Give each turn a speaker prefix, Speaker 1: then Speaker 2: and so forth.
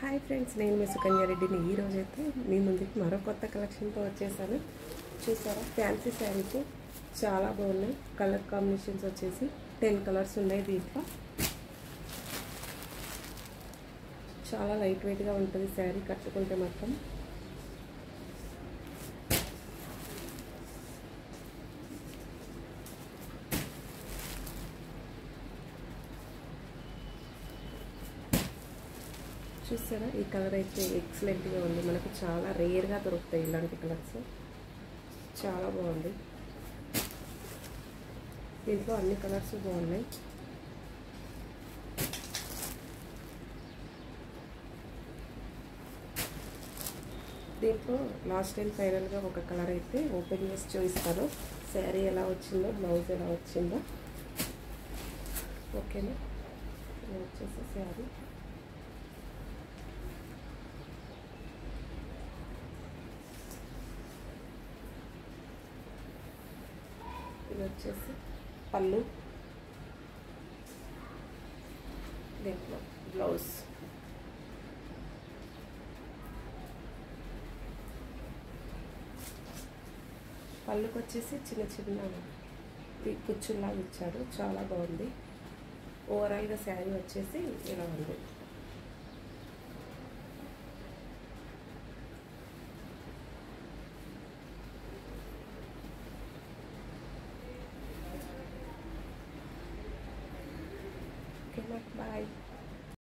Speaker 1: Hi friends, నేను మీ సుకన్య రెడ్డిని. ఈరోజైతే మీ ముందుకి మరో కొత్త కలెక్షన్తో వచ్చేసాను. చూసారా, ఫ్యాన్సీ శారీస్ చాలా బాగున్నాయి. కలర్ కాంబినేషన్స్ వచ్చేసి 10 కలర్స్ ఉన్నాయి. దీంట్లో చాలా లైట్ వెయిట్గా ఉంటుంది శారీ, కట్టుకుంటే మొత్తం. చూసారా, ఈ కలర్ అయితే ఎక్సలెంట్గా ఉంది. మనకు చాలా రేర్గా దొరుకుతాయి ఇలాంటి కలర్స్. చాలా బాగుంది. దీంట్లో అన్ని కలర్స్ బాగున్నాయి. దీంట్లో లాస్ట్ టైం ఫైనల్గా ఒక కలర్ అయితే ఓపెన్ చేసి చూపిస్తాను. శారీ ఎలా వచ్చిందో, బ్లౌజ్ ఎలా వచ్చిందో. ఓకేనా, ఇది వచ్చేసి శారీ. ఇది వచ్చేసి పళ్ళు, దీంట్లో బ్లౌజ్. పళ్ళుకి వచ్చేసి చిన్న చిన్న కుచ్చుల్లాగా ఇచ్చారు, చాలా బాగుంది. ఓవరాల్గా శారీ వచ్చేసి ఇలా ఉంది.